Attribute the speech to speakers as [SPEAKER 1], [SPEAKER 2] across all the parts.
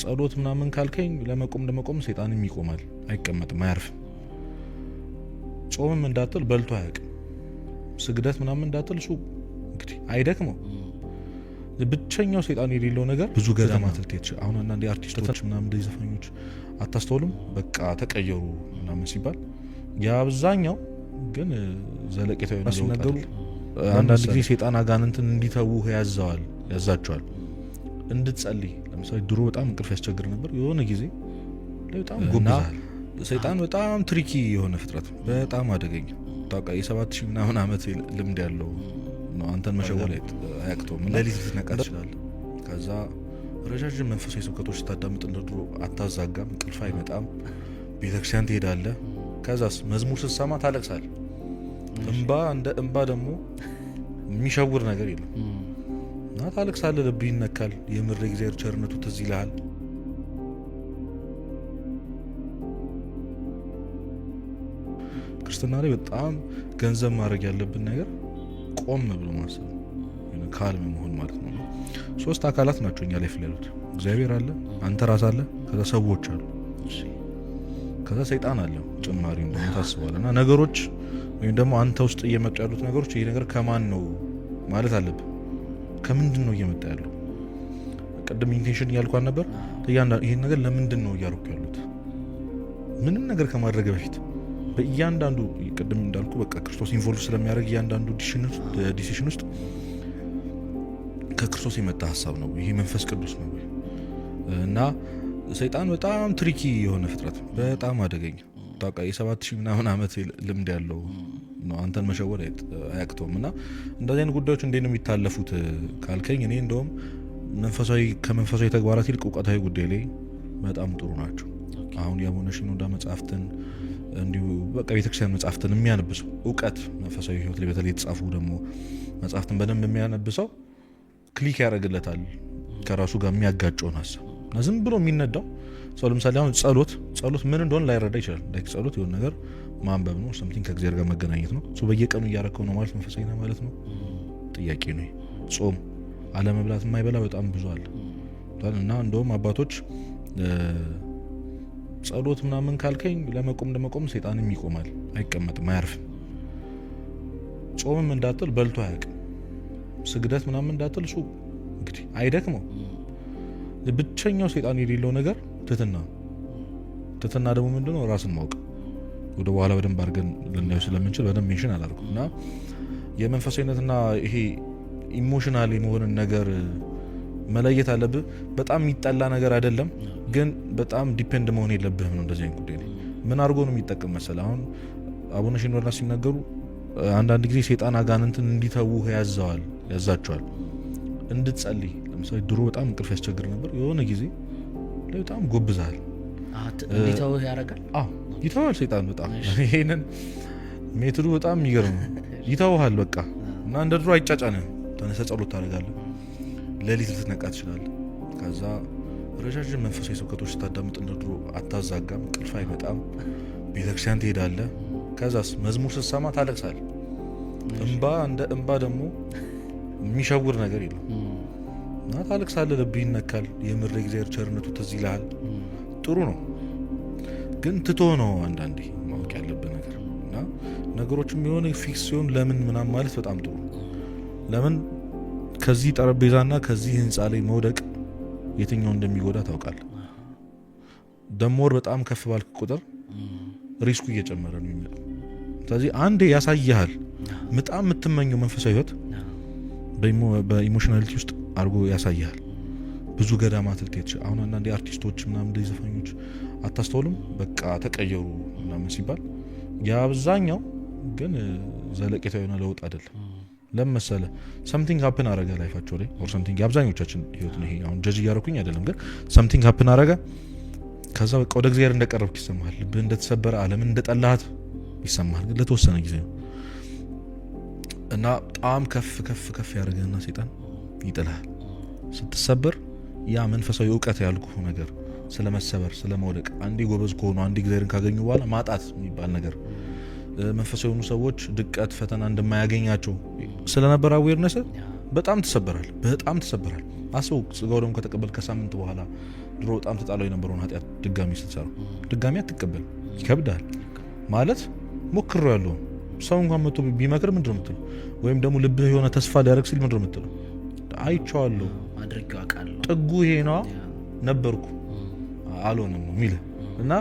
[SPEAKER 1] ጸሎት ምናምን ካልከኝ ለመቆም ሰይጣንም ይቆማል፣ አይቀመጥም፣ አያርፍም። ጾምም እንዳትል በልቶ አያውቅም። ስግደት ምናምን እንዳትል እሱ እንግዲህ አይደክመው። ብቸኛው ሰይጣን የሌለው ነገር ብዙ ገዳማት ልትሄድ አሁን አንዳንድ አርቲስቶች ምናምን እንደዚህ ዘፋኞች አታስተውልም? በቃ ተቀየሩ ምናምን ሲባል የአብዛኛው ግን ዘለቄታዊ ነው ሲነገሩ አንዳንድ ጊዜ ሰይጣን አጋንንትን እንዲተዉ ያዛቸዋል እንድትጸልይ። ለምሳሌ ድሮ በጣም እንቅልፍ ያስቸግር ነበር፣ የሆነ ጊዜ በጣም ጎብዛል። ሰይጣን በጣም ትሪኪ የሆነ ፍጥረት፣ በጣም አደገኛ ታውቃ። የ7000 ምናምን ዓመት ልምድ ያለው ነው። አንተን መሸወል አያቅተውም። ለሊት ልትነቃ ትችላለህ። ከዛ ረጃጅም መንፈሳዊ ስብከቶች ስታዳምጥ እንደድሮ አታዛጋም፣ እንቅልፍ አይመጣም። ቤተክርስቲያን ትሄዳለህ። ከዛስ መዝሙር ስትሰማ ታለቅሳለህ። እንደ እንባ ደግሞ የሚሸውር ነገር የለም እና ታለቅሳለህ። ልብ ይነካል። የምር እግዚአብሔር ቸርነቱ ትዝ ይልሃል። ክርስትና ላይ በጣም ገንዘብ ማድረግ ያለብን ነገር ቆም ብሎ ማሰብ፣ ካልም መሆን ማለት ነው። 3 አካላት ናቸው እኛ ላይ ያሉት። እግዚአብሔር አለ፣ አንተ ራስ አለ፣ ከዛ ሰዎች አሉ፣ ከዛ ሰይጣን አለ ጭማሪ እንደሆነ ታስባለህ። እና ነገሮች ወይም ደግሞ አንተ ውስጥ እየመጡ ያሉት ነገሮች ይሄ ነገር ከማን ነው ማለት አለብህ። ከምንድን ነው እየመጣ ያለው? ቅድም ኢንቴንሽን እያልኳን ነበር። ይሄን ነገር ለምንድን ነው እያልኩ ያሉት? ምንም ነገር ከማድረግ በፊት በእያንዳንዱ ቅድም እንዳልኩ በቃ ክርስቶስ ኢንቮልቭ ስለሚያደርግ እያንዳንዱ ዲሲሽን ውስጥ ከክርስቶስ የመጣ ሀሳብ ነው፣ ይሄ መንፈስ ቅዱስ ነው። እና ሰይጣን በጣም ትሪኪ የሆነ ፍጥረት፣ በጣም አደገኛ ታውቃ። የ7000 ምናምን ዓመት ልምድ ያለው ነው። አንተን መሸወል አያቅተውም። እና እንደዚህ አይነት ጉዳዮች እንዴት ነው የሚታለፉት ካልከኝ እኔ እንደውም ከመንፈሳዊ ተግባራት ይልቅ እውቀታዊ ጉዳይ ላይ በጣም ጥሩ ናቸው። አሁን የአቡነ ሽኖዳ መጽሐፍትን እንዲሁ በቃ ቤተክርስቲያን መጽሐፍትን የሚያነብሰው እውቀት መንፈሳዊ ህይወት ላይ በተለይ የተጻፉ ደግሞ መጽሐፍትን በደንብ የሚያነብሰው ክሊክ ያደርግለታል ከራሱ ጋር የሚያጋጨውን ሀሳብ እና ዝም ብሎ የሚነዳው ሰው ለምሳሌ አሁን ጸሎት ምን እንደሆነ ላይረዳ ይችላል። ጸሎት የሆነ ነገር ማንበብ ነው፣ ሰምቲንግ ከእግዚአብሔር ጋር መገናኘት ነው። በየቀኑ እያረከው ነው ማለት መንፈሳዊ ነው ማለት ነው? ጥያቄ ነው። ጾም አለመብላት የማይበላ በጣም ብዙ አለ። እና እንደውም አባቶች ጸሎት ምናምን ካልከኝ ለመቆም ሰይጣንም ይቆማል፣ አይቀመጥም፣ አያርፍም። ጾምም እንዳትል በልቶ አያውቅም። ስግደት ምናምን እንዳትል እሱ እንግዲህ አይደክመው። ብቸኛው ሰይጣን የሌለው ነገር ትህትና ደግሞ ምንድነው? ራስን ማወቅ። ወደ በኋላ በደንብ አድርገን ልናየው ስለምንችል በደንብ ሜንሽን አላደርኩም። እና የመንፈሳዊነትና ይሄ ኢሞሽናል የመሆንን ነገር መለየት አለብህ። በጣም የሚጠላ ነገር አይደለም፣ ግን በጣም ዲፔንድ መሆን የለብህም ነው። እንደዚህ አይነት ጉዳይ ምን አድርጎ ነው የሚጠቅም መሰለህ? አሁን አቡነ ሽኖዳ ሲናገሩ አንዳንድ ጊዜ ሰይጣን አጋንንትን እንዲተዉ ያዛቸዋል እንድትጸልይ። ለምሳሌ ድሮ በጣም እንቅልፍ ያስቸግር ነበር፣ የሆነ ጊዜ በጣም ጎብዛል።
[SPEAKER 2] እንዲተው ያደርጋል።
[SPEAKER 1] ይተዋል ሰይጣን በጣም ይሄንን ሜትዱ በጣም የሚገርም ነው። ይተውሃል በቃ እና እንደ ድሮ አይጫጫንም። ተነሰ ጸሎት ታደርጋለህ፣ ለሊት ልትነቃ ትችላለህ። ከዛ ረጃጅም መንፈሳዊ ስብከቶች ስታዳምጥ እንደ ድሮ አታዛጋም፣ እንቅልፍ አይመጣም። ቤተክርስቲያን ትሄዳለህ። ከዛስ መዝሙር ስትሰማ ታለቅሳለህ። እንደ እንባ ደግሞ የሚሸውር ነገር የለም እና ታለቅሳለህ። ልብ ይነካል። የምር እግዚአብሔር ቸርነቱ ትዝ ይልሃል። ጥሩ ነው፣ ግን ትቶ ነው አንዳንዴ ማወቅ ያለብህ ነገር እና ነገሮችም የሆነ ፊክስ ሲሆን ለምን ምናምን ማለት በጣም ጥሩ። ለምን ከዚህ ጠረጴዛና ከዚህ ህንፃ ላይ መውደቅ የትኛው እንደሚጎዳ ታውቃለህ። ደሞር በጣም ከፍ ባልክ ቁጥር ሪስኩ እየጨመረ ነው የሚመጣው። ስለዚህ አንዴ ያሳይሃል። በጣም የምትመኘው መንፈሳዊ ህይወት በኢሞሽናሊቲ ውስጥ አድርጎ ያሳይሃል። ብዙ ገዳማት ልትሄድ አሁን አንዳንድ አርቲስቶች ምናምን እንደዚህ ዘፋኞች አታስተውልም? በቃ ተቀየሩ ምናምን ሲባል የአብዛኛው ግን ዘለቄታዊ የሆነ ለውጥ አይደለም። ለምን መሰለህ? ሰምቲንግ ሀፕን አረገ ላይፋቸው ላይ ኦር ሰምቲንግ የአብዛኞቻችን ህይወት ነው። ይሄ አሁን ጀጅ እያደረኩኝ አይደለም፣ ግን ሰምቲንግ ሀፕን አረገ። ከዛ በቃ ወደ እግዚአብሔር እንደቀረብክ ይሰማሃል። ልብህ እንደተሰበረ፣ ዓለምን እንደጠላሃት ይሰማሃል። ግን ለተወሰነ ጊዜ ነው እና በጣም ከፍ ያደረገና ሰይጣን ይጥልሃል። ስትሰበር ያ መንፈሳዊ እውቀት ያልኩ ነገር ስለመሰበር ስለመውደቅ፣ አንዴ ጎበዝ ከሆኑ አንዴ እግዚአብሔርን ካገኙ በኋላ ማጣት የሚባል ነገር፣ መንፈሳዊ የሆኑ ሰዎች ድቀት ፈተና እንደማያገኛቸው ስለነበር አዌርነስ በጣም ተሰበራል። አስበው ስጋው ደግሞ ከተቀበል ከሳምንት በኋላ ድሮ በጣም ተጣለው የነበረውን ኃጢአት ድጋሚ ስትሰሩ ድጋሚ አትቀበል፣ ይከብዳል ማለት ሞክረው ያለው ሰው እንኳን መጥቶ ቢመክር ምንድነው የምትለው? ወይም ደግሞ ልብህ የሆነ ተስፋ ሊያደርግ ሲል ምንድነው የምትለው? አይቼዋለሁ
[SPEAKER 2] አድርጌው አውቃለሁ
[SPEAKER 1] ጥጉ ይሄ ነው ነበርኩ አልሆነም ነው የሚልህ እና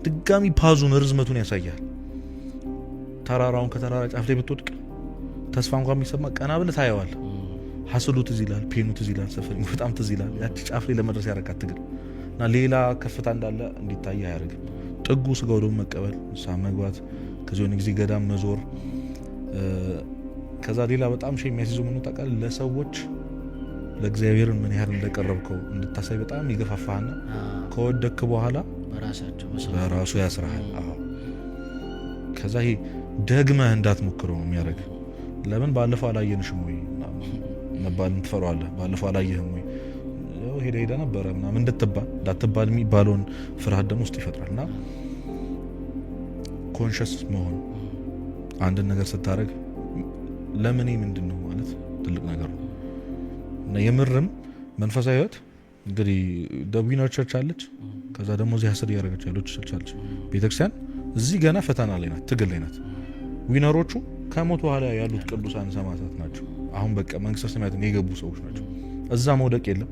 [SPEAKER 1] ድጋሚ ፓዙን ርዝመቱን ያሳያል። ተራራውን ከተራራ ጫፍ ላይ ብትወድቅ ተስፋ እንኳን የሚሰማ ቀና ብለህ ታየዋል። ሀስሉ ትዝ ይላል፣ ፔኑ ትዝ ይላል፣ ሰፈሪንግ በጣም ትዝ ይላል። ያቺ ጫፍ ላይ ለመድረስ ያረካት ትግል እና ሌላ ከፍታ እንዳለ እንዲታይ አያደርግም። ጥጉ ስጋው ደግሞ መቀበል፣ ንስሐ መግባት፣ ከዚህ የሆነ ጊዜ ገዳም መዞር። ከዛ ሌላ በጣም ሼም የሚያስይዘው ምን ታውቃለህ? ለሰዎች ለእግዚአብሔርን ምን ያህል እንደቀረብከው እንድታሳይ በጣም ይገፋፋህና ከወደክ በኋላ በራሱ ያስራሃል። ከዛ ይሄ ደግመህ እንዳትሞክረው ነው የሚያደርግ። ለምን ባለፈው አላየንሽም ወይ መባልን ትፈራዋለህ። ባለፈው አላየህም ወይ ሄደ ነበረ ምናምን እንዳትባል የሚባለውን ፍርሃት ደግሞ ውስጥ ይፈጥራል። እና ኮንሽስ መሆን አንድን ነገር ስታደርግ ለምን ምንድን ነው ማለት ትልቅ ነገር ነው። እና የምርም መንፈሳዊ ህይወት እንግዲህ ዊነር ቸርች አለች። ከዛ ደግሞ እዚህ ሀስል እያደረገች ያለች ቸርች አለች። ቤተክርስቲያን እዚህ ገና ፈተና ላይ ናት፣ ትግል ላይ ናት። ዊነሮቹ ከሞት በኋላ ያሉት ቅዱሳን ሰማዕታት ናቸው። አሁን በቃ መንግስተ ሰማያትን የገቡ ሰዎች ናቸው። እዛ መውደቅ የለም።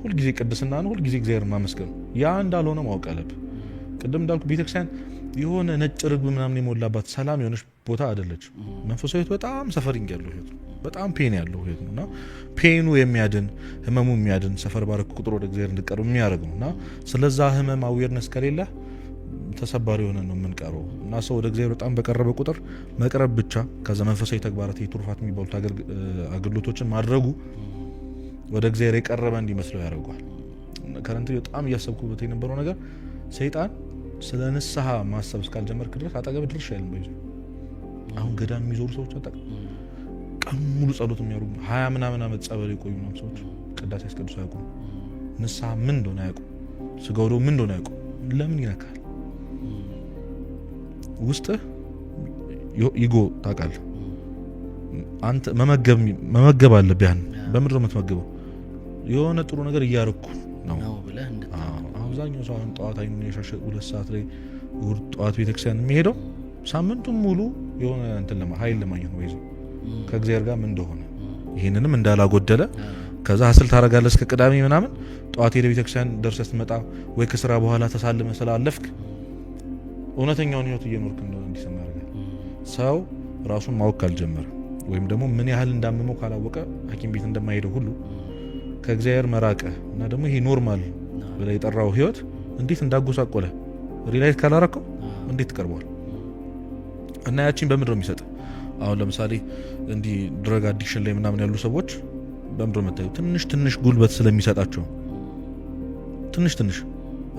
[SPEAKER 1] ሁልጊዜ ቅድስና ነው፣ ሁልጊዜ እግዚአብሔር ማመስገን ነው። ያ እንዳልሆነ ማወቅ አለብህ። ቅድም እንዳልኩ ቤተክርስቲያን የሆነ ነጭ ርግብ ምናምን የሞላባት ሰላም የሆነች ቦታ አይደለች። መንፈሳዊ ህይወት በጣም ሰፈሪንግ ያለው ህይወት ነው። በጣም ፔን ያለው ህይወት ነው። እና ፔኑ የሚያድን ህመሙ የሚያድን ሰፈር ባረክ ቁጥር ወደ እግዚአብሔር እንድቀርብ የሚያደርግ ነው። እና ስለዛ ህመም አዌርነስ ከሌለ ተሰባሪ የሆነ ነው የምንቀረው። እና ሰው ወደ እግዚአብሔር በጣም በቀረበ ቁጥር መቅረብ ብቻ ከዛ መንፈሳዊ ተግባራት የቱርፋት የሚባሉት አገልግሎቶችን ማድረጉ ወደ እግዚአብሔር የቀረበ እንዲመስለው ያደርገዋል። ከረንት በጣም እያሰብኩበት የነበረው ነገር ሰይጣን ስለ ንስሐ ማሰብ እስካልጀመርክ ድረስ አጠገብ ድርሽ አይልም። በይዞ አሁን ገዳም የሚዞሩ ሰዎች አጠገብ ቀን ሙሉ ጸሎት የሚያደርጉ 20 ምናምን ዓመት ጸበል የቆዩ ምናምን ሰዎች ቅዳሴ ያስቀድሱ አያውቁም። ንስሐ ምን እንደሆነ አያውቁም። ስጋው ደግሞ ምን እንደሆነ አያውቁም። ለምን ይነካል? ውስጥህ ኢጎ ታውቃለህ። አንተ መመገብ አለብህ። ያን በምድር የምትመገበው የሆነ ጥሩ ነገር እያረኩ ነው ብለህ አብዛኛው ሰው ጠዋት አይኑን የሻሸ 2 ሰዓት ላይ እሑድ ጠዋት ቤተክርስቲያን የሚሄደው ሳምንቱን ሙሉ የሆነ እንትን ኃይል ለማግኘት ነው። ይዞ ከእግዚአብሔር ጋር ምን እንደሆነ ይሄንንም እንዳላጎደለ ከዛ ሀስል ታረጋለህ እስከ ቅዳሜ ምናምን። ጠዋት ሄደ ቤተክርስቲያን ደርሰህ ስትመጣ ወይ ከስራ በኋላ ተሳልመ ስላለፍክ እውነተኛውን ህይወት እየኖርክ እንደሆነ እንዲሰማ ያደርጋል። ሰው ራሱን ማወቅ ካልጀመረ ወይም ደግሞ ምን ያህል እንዳመመው ካላወቀ ሐኪም ቤት እንደማይሄደው ሁሉ ከእግዚአብሔር መራቀ እና ደግሞ ይሄ ኖርማል ብለህ የጠራው ህይወት እንዴት እንዳጎሳቆለ ሪላይት ካላረከው እንዴት ትቀርበዋል? እና ያቺን በምድር ነው የሚሰጥ። አሁን ለምሳሌ እንዲህ ድረግ አዲክሽን ላይ ምናምን ያሉ ሰዎች በምድር መታዩ ትንሽ ጉልበት ስለሚሰጣቸው ትንሽ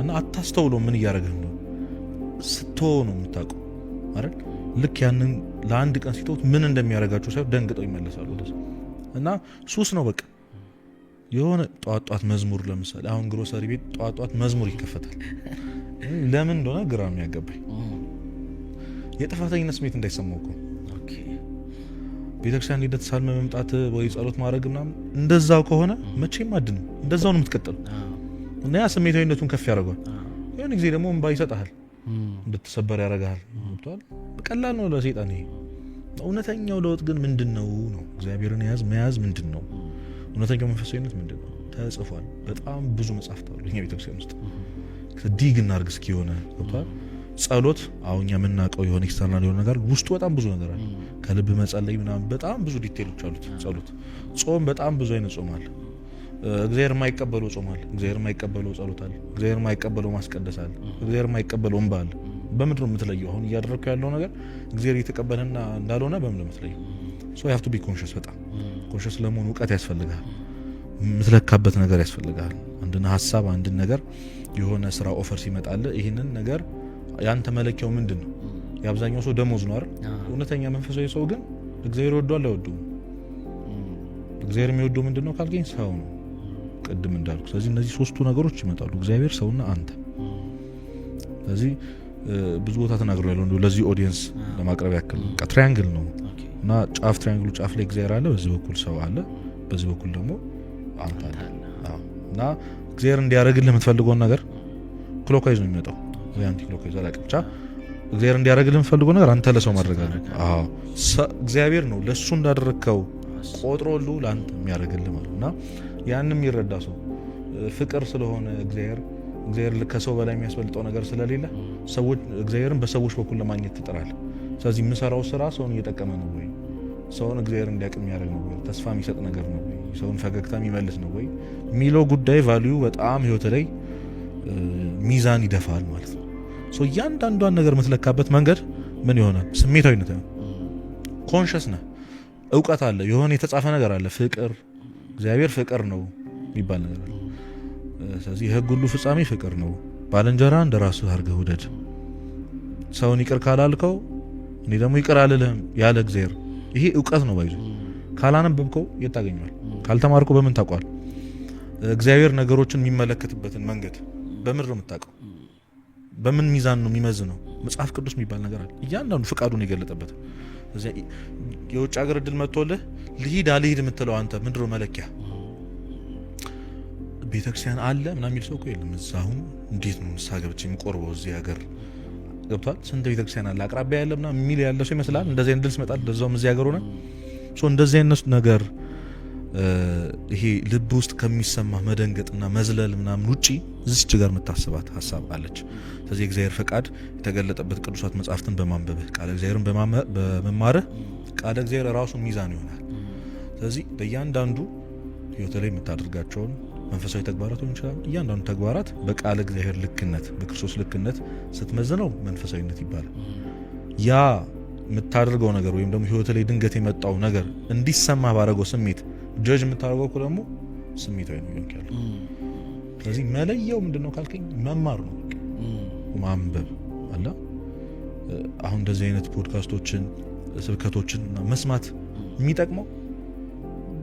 [SPEAKER 1] እና አታስተውሎ ምን እያደረገህ ነው ስትተው ነው የምታውቀው አይደል? ልክ ያንን ለአንድ ቀን ሲተውት ምን እንደሚያደርጋቸው ሳይሆን ደንግጠው ይመለሳሉ ወደዛ። እና ሱስ ነው በቃ የሆነ ጧት መዝሙር ለምሳሌ አሁን ግሮሰሪ ቤት ጧት መዝሙር ይከፈታል። ለምን እንደሆነ ግራ የሚያገባኝ የጥፋተኝነት ስሜት እንዳይሰማው እኮ ቤተክርስቲያን ሂደት ሳልመ መምጣት ወይ ጸሎት ማድረግ ምናምን እንደዛው ከሆነ መቼም አድንም እንደዛው ነው የምትቀጥለው። እና ያ ስሜታዊነቱን ከፍ ያደርገዋል። የሆነ ጊዜ ደግሞ እንባ ይሰጣል፣ እንድትሰበር ያደርጋል። በቀላል ነው ለሰይጣን ይሄ። እውነተኛው ለውጥ ግን ምንድነው ነው? እግዚአብሔርን መያዝ ምንድነው? እውነተኛው መንፈሳዊነት ምንድነው? ተጽፏል። በጣም ብዙ መጽሐፍት አሉ እኛ ቤተክርስቲያን ውስጥ። ዲግ እናድርግ እስኪ የሆነ ገብቷል። ጸሎት አሁን የምናውቀው የሆነ ኤክስተርናል የሆነ ነገር ውስጡ በጣም ብዙ ነገር አለ። ከልብ መጸለይ ምናምን በጣም ብዙ ዲቴይሎች አሉት። ጸሎት፣ ጾም በጣም ብዙ አይነት ጾም አለ። እግዚአብሔር የማይቀበለው ጾም አለ። እግዚአብሔር የማይቀበለው ጸሎት አለ። እግዚአብሔር የማይቀበለው ማስቀደስ አለ። እግዚአብሔር የማይቀበለው እንባ አለ። በምንድን ነው የምትለየው? አሁን እያደረግከው ያለው ነገር እግዚአብሔር እየተቀበለና እንዳልሆነ በምንድን ነው የምትለየው? ሶ you have to be conscious። በጣም ኮንሽስ ለመሆን እውቀት ያስፈልጋል። የምትለካበት ነገር ያስፈልጋል። አንድን ሀሳብ አንድን ነገር የሆነ ስራ ኦፈር ሲመጣል ይሄንን ነገር ያንተ መለኪያው ምንድን ነው? የአብዛኛው ሰው ደሞዝ ነው አይደል? እውነተኛ መንፈሳዊ ሰው ግን እግዚአብሔር ይወደዋል አይወደውም? እግዚአብሔር የሚወደው ምንድነው ካልገኝ ሰው ነው፣ ቅድም እንዳልኩ። ስለዚህ እነዚህ ሶስቱ ነገሮች ይመጣሉ፣ እግዚአብሔር፣ ሰውና አንተ። ስለዚህ ብዙ ቦታ ተናግሬያለሁ እንደው ለዚህ ኦዲየንስ ለማቅረብ ያክል ትራያንግል ነው እና ጫፍ ትራያንግሉ ጫፍ ላይ እግዚአብሔር አለ፣ በዚህ በኩል ሰው አለ፣ በዚህ በኩል ደግሞ አንተ እና እግዚአብሔር እንዲያደርግልህ የምትፈልገውን ነገር ክሎክዋይዝ ነው የሚመጣው ወይ አንቲ ክሎክዋይዝ አላውቅም ብቻ እግዚአብሔር እንዲያደርግልህ የምትፈልገው ነገር አንተ ለሰው ማድረግ አለ። እግዚአብሔር ነው ለሱ እንዳደረግከው ቆጥሮሉ ለአንተ የሚያደርግልህ ማለት እና ያንንም ይረዳ ሰው ፍቅር ስለሆነ እግዚአብሔር ከሰው በላይ የሚያስበልጠው ነገር ስለሌለ ሰዎች እግዚአብሔርን በሰዎች በኩል ለማግኘት ትጥራለህ። ስለዚህ የምሰራው ስራ ሰውን እየጠቀመ ነው ወይ ሰውን እግዚአብሔር እንዲያውቅ የሚያደርግ ነው ወይ ተስፋ የሚሰጥ ነገር ነው ወይ ሰውን ፈገግታ የሚመልስ ነው ወይ የሚለው ጉዳይ ቫልዩ በጣም ህይወት ላይ ሚዛን ይደፋል ማለት ነው። ሶ እያንዳንዷን ነገር የምትለካበት መንገድ ምን ይሆናል? ስሜታዊነት ነው። ኮንሽስ ነህ፣ እውቀት አለ፣ የሆነ የተጻፈ ነገር አለ። ፍቅር እግዚአብሔር ፍቅር ነው የሚባል ነገር አለ። ስለዚህ የህግ ሁሉ ፍጻሜ ፍቅር ነው። ባልንጀራ እንደ ራስህ አድርገህ ውደድ። ሰውን ይቅር ካላልከው እኔ ደግሞ ይቅር አልልህም ያለ እግዚአብሔር ይሄ እውቀት ነው። ባይዞ ካላነበብከው የት ታገኘዋል? ካልተማርከው በምን ታውቋል? እግዚአብሔር ነገሮችን የሚመለከትበትን መንገድ በምን ነው የምታውቀው? በምን ሚዛን ነው የሚመዝነው? መጽሐፍ ቅዱስ የሚባል ነገር አለ። እያንዳንዱ ፍቃዱን የገለጠበት የውጭ ሀገር እድል መጥቶልህ ልሂድ አልሂድ የምትለው አንተ ምንድነው መለኪያ? ቤተክርስቲያን አለ ምናምን የሚል ሰው እኮ የለም። እዛሁን እንዴት ነው ንስሐ ገብቼ የሚቆርበው እዚህ ሀገር ገብቷል? ስንት ቤተክርስቲያን አለ አቅራቢያ ያለ ምናምን የሚል ያለ ሰው ይመስላል። እንደዚህ አይነት ድል ሲመጣል ለዛውም እዚህ ሀገር ሆነ እንደዚህ አይነት ነገር ይሄ ልብ ውስጥ ከሚሰማ መደንገጥና መዝለል ምናምን ውጪ እዚች ጋር የምታስባት ሀሳብ አለች። ስለዚህ እግዚአብሔር ፈቃድ የተገለጠበት ቅዱሳት መጻሕፍትን በማንበብህ ቃለ እግዚአብሔርን በመማርህ ቃለ እግዚአብሔር ራሱ ሚዛን ይሆናል። ስለዚህ በእያንዳንዱ ህይወት ላይ የምታደርጋቸውን መንፈሳዊ ተግባራት ሆን ይችላል እያንዳንዱ ተግባራት በቃለ እግዚአብሔር ልክነት በክርስቶስ ልክነት ስትመዝነው መንፈሳዊነት ይባላል። ያ የምታደርገው ነገር ወይም ደግሞ ህይወት ላይ ድንገት የመጣው ነገር እንዲሰማ ባረገው ስሜት ጀጅ የምታደርገው እኮ ደግሞ ስሜታዊ ነው ይሆናል። ስለዚህ መለያው ምንድነው ካልከኝ መማር ነው፣ ማንበብ አለ። አሁን እንደዚህ አይነት ፖድካስቶችን ስብከቶችን መስማት የሚጠቅመው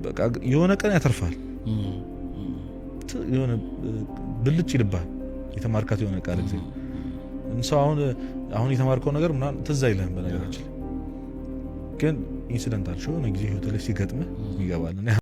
[SPEAKER 1] በቃ የሆነ ቀን ያተርፋል፣ የሆነ ብልጭ ይልባል። የተማርካት የሆነ ቃል ጊዜ እንሰው አሁን የተማርከው ነገር ምናምን ትዝ አይልህም። በነገራችን ግን ኢንሲደንታል ሆነ ጊዜ ህይወት ላይ ሲገጥምህ ይገባል።